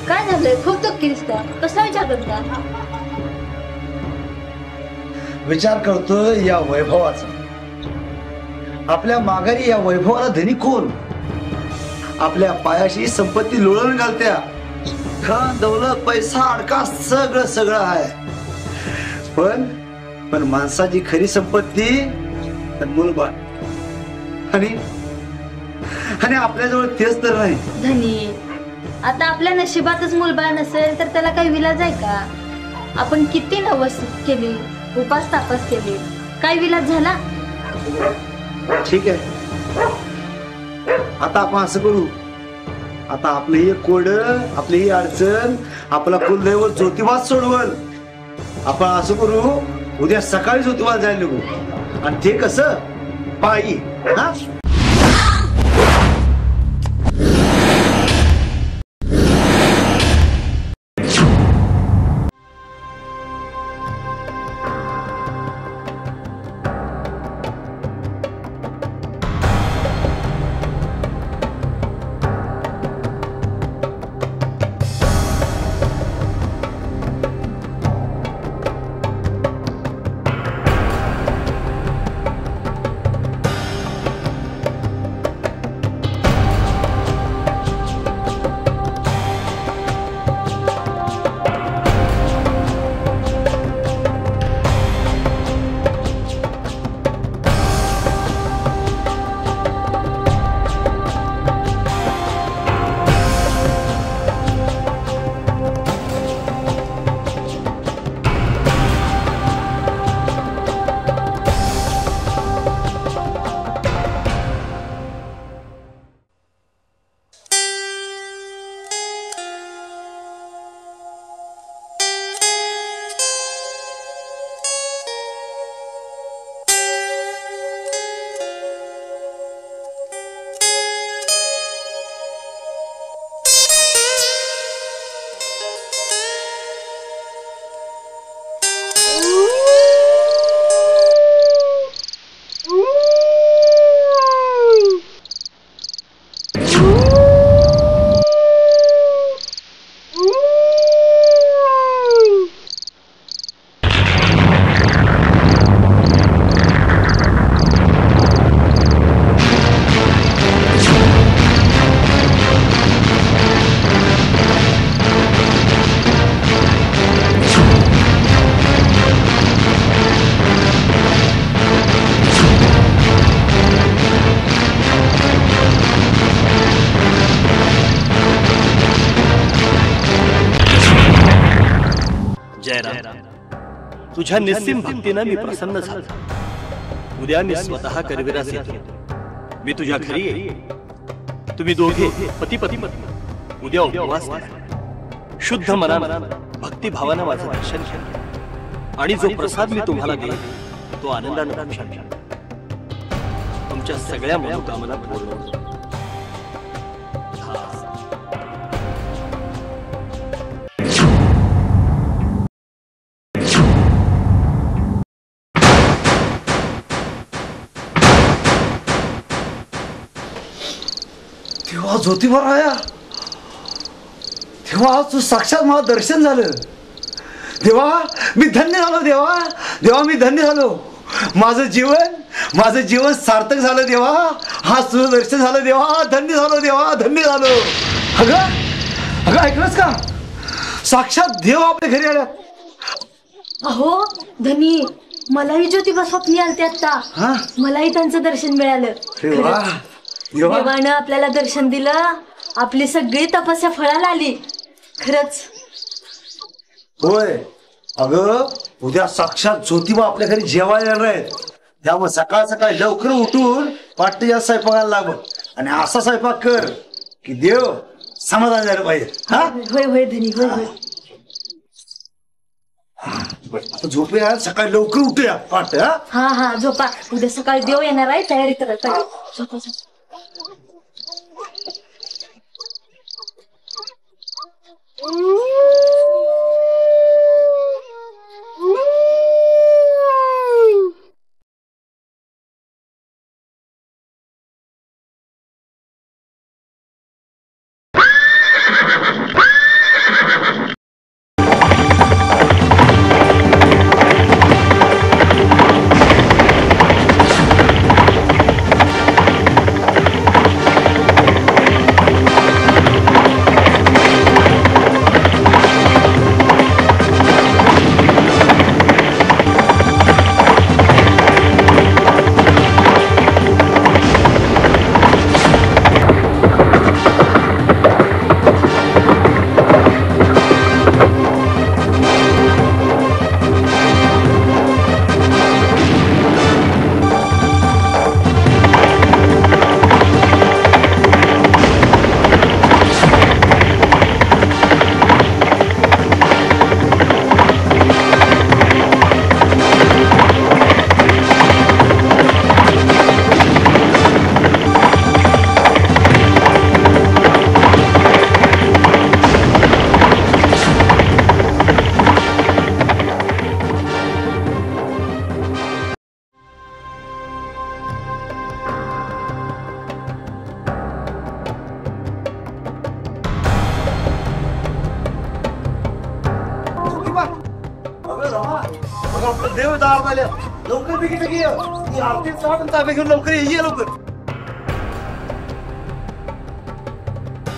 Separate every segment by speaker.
Speaker 1: काय झालंय? खूप दुःखी दिसता. कसा विचार करता?
Speaker 2: विचार करतोय या वैभवाचा. आपल्या माघारी या वैभवाला धनी कोण? आपल्या पायाशी संपत्ती लोळण घालत्या. धन दौलत पैसा अडका सगळं सगळं आहे. पण माणसाची खरी संपत्ती मूलबाळ. आणि आपल्याजवळ तेच तर नाही.
Speaker 1: धनी, आता आपल्या नशिबातच मूलबाळ नसेल तर त्याला काही विलाज आहे का? आपण किती नवस केली, उपास तापास केली, काय विलाज झाला?
Speaker 2: ठीक आहे, आता आपण असं करू. आता आपलं ही कोड, आपली ही अडचण आपला कुलदैवत ज्योतिबाच सोडवल. आपण असं करू, उद्या सकाळी ज्योतिबा जायला निघू. आणि ते कसं? पायी. हा,
Speaker 3: तुझ्या निस्सीम भक्तीनं मी प्रसन्न झालो. उद्या मी स्वतः करविरास येतो. मी तुझ्या घरी येईन. तुम्ही दोघे पती पत्नी उद्या उपवास करा. शुद्ध मनानं भक्तिभावानं माझं दर्शन घ्या. आणि जो प्रसाद मी तुम्हाला देईन तो आनंदानं भक्षण घ्या. तुमच्या सगळ्या मनोकामना पूर्ण होतील.
Speaker 2: तेव्हा ज्योतिबा राया, तेव्हा तू साक्षात मला दर्शन झालं. देवा मी धन्य झालो. देवा देवा मी धन्य झालो. माझं जीवन सार्थक झालं देवा. हा तुझं दर्शन झालं देवा. धन्य झालो देवा, धन्य झालो. अगं ऐकलंस का? साक्षात देव आपल्या घरी आल्या.
Speaker 1: अहो धनी, मलाही ज्योतिबा स्वप्नी आलते आता. मलाही त्यांचं दर्शन मिळालं. देवानं आपल्याला दर्शन दिलं. आपली सगळी तपस्या फळाला आली. खरंच
Speaker 2: होय. अगं उद्या साक्षात ज्योतिबा आपल्या घरी जेवायला येणार आहेत. त्यामुळे सकाळ सकाळी लवकर उठून पाट्टीच्या स्वयंपाकाला लागव. आणि असा स्वयंपाक कर की देव समाधान झालं पाहिजे. हा
Speaker 1: होय होय धनी, होय होय.
Speaker 2: आता झोपूया, सकाळी लवकर उठूया पाट.
Speaker 1: हा हा झोपा. उद्या सकाळी देव येणार आहे, तयारी करायला पाहिजे. झोपा झोपा.
Speaker 2: आपलं देव दारात आले. लवकर तिकीट घे. ती आरती चाट ताबे घेऊन लवकर ये लवकर.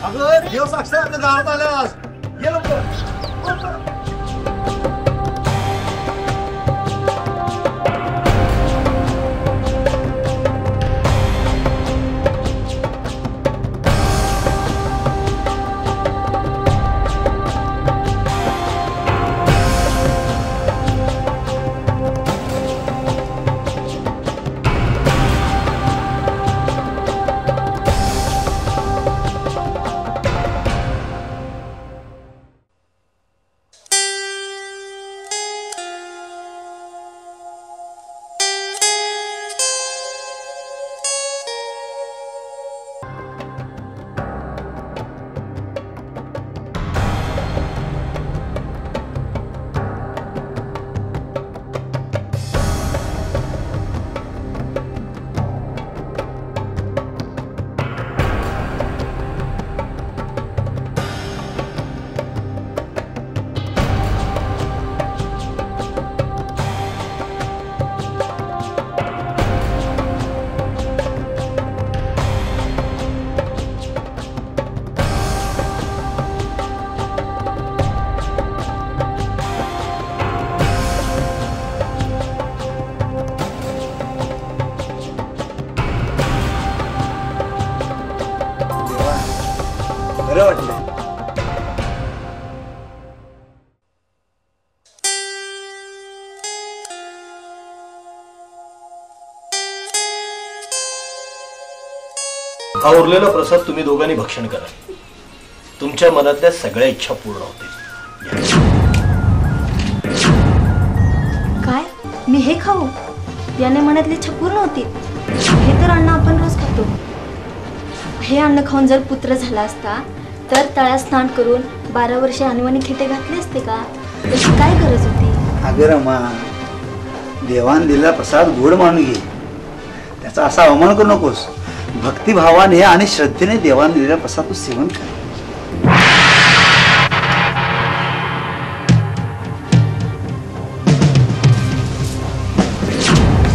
Speaker 2: अगं देव साक्षात आपल्या दारात आल्यास ये लवकर. बरं वाटलं.
Speaker 3: हा उरलेला प्रसाद तुम्ही दोघांनी भक्षण करा. तुमच्या मनातल्या सगळ्या इच्छा पूर्ण होतील.
Speaker 1: काय मी हे खाऊ? याने मनातली इच्छा पूर्ण होती. हे तर अन्न आपण रोज खातो. हे अन्न खाऊन जर पुत्र झाला असता तर तळ्यात स्नान करून 12 वर्षे आणीवाणी खेटे घातले असते का? त्याची काय गरज होती?
Speaker 2: अगं रमा, देवान दिलेला प्रसाद गोड मानून घे. त्याचा असा अवमान करू नकोस. भक्तिभावाने आणि श्रद्धेने देवान दिलेला प्रसाद तू सेवन कर.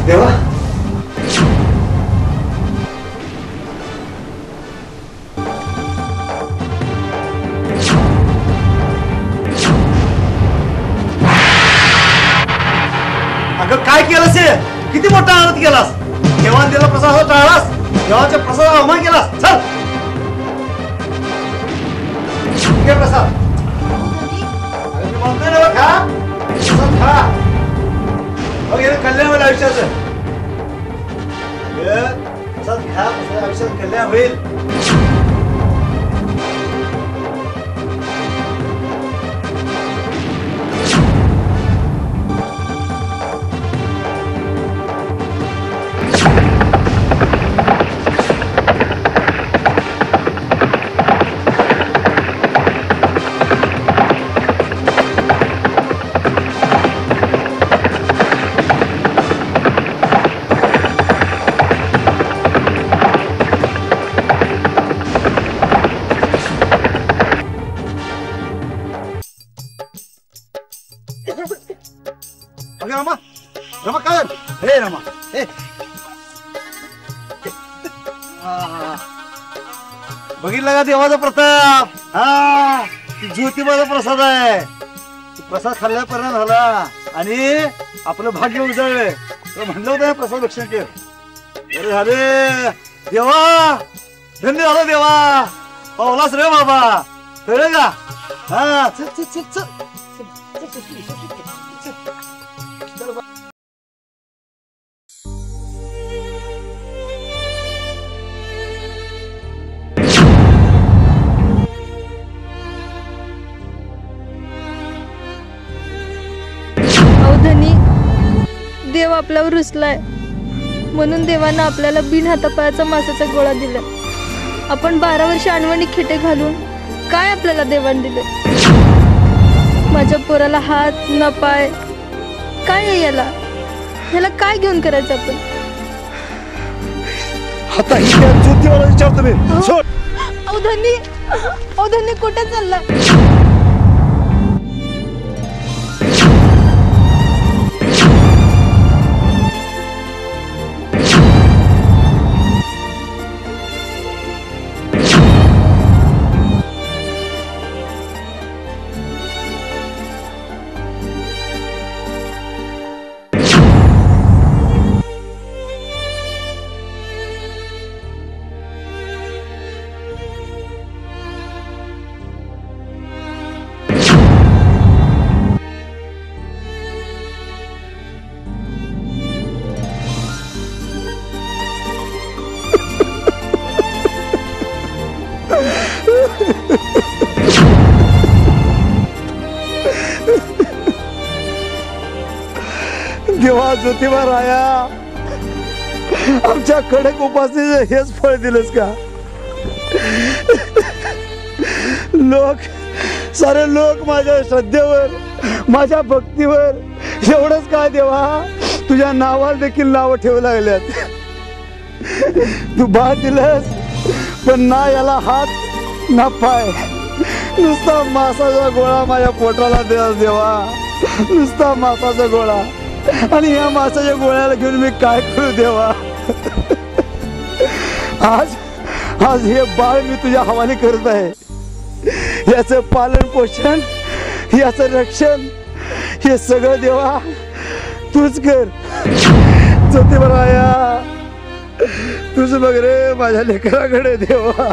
Speaker 2: देवा अगं काय केलंस? किती मोठा आनंद केलास. देवान दिलेला प्रसाद टाळलास. देवाच्या प्रसादाला अवमान केलास. चल घे प्रसाद. अगं मी म्हणतोय ना खा प्रसाद खा. अगं हे कल्याण होईल आयुष्याचं. अगं प्रसाद घ्या. प्रसाद आयुष्यात कल्याण होईल. रमा रमा काय हे रमा हे बघितलं का देवाचा प्रताप. हा ज्योतिबाचा प्रसाद आहे. प्रसाद खाल्ल्या परिणाम झाला आणि आपलं भाग्य उजळलं. म्हणलं होतं प्रसाद रक्षण केलं. अरे अरे देवा धन्य झालं देवा. पावलास रे बाबा. कळलं का? हा चल चल चल चल.
Speaker 1: देव आपल्यावर रुसलाय म्हणून देवानं आपल्याला बिन हातापायाचा मासाचा गोळा दिला. आपण 12 वर्ष आणवणी खेटे घालून काय आपल्याला देवान दिलं? माझ्या पोराला हात न पाय काय आहे याला? ह्याला काय घेऊन करायचं आपण?
Speaker 2: आता ही त्या ज्योतिबाला विचारतो मी. सोड.
Speaker 1: अहो धनी कुठे चालला?
Speaker 2: देवा ज्योतिबा राया, आमच्या कडक उपासनेचं हेच फळ दिलंस का? सारे लोक माझ्या श्रद्धेवर, माझ्या भक्तीवर एवढंच का देवा, तुझ्या नावाला देखील नाव ठेवू लागल्यात. तू बाळ दिलंस, पण ना याला हात ना पाय, नुसता मासाचा गोळा माझ्या पोटाला दिलास देवा, नुसता मासाचा गोळा. आणि या मासाच्या गोळ्याला घेऊन मी काय करू देवा? आज हे बाळ मी तुझ्या हवाली करत आहे. याचं पालन पोषण, याचं रक्षण, हे सगळं देवा तूच कर. ज्योतिबा राया, तुझ बघ रे माझ्या लेकराकडे देवा.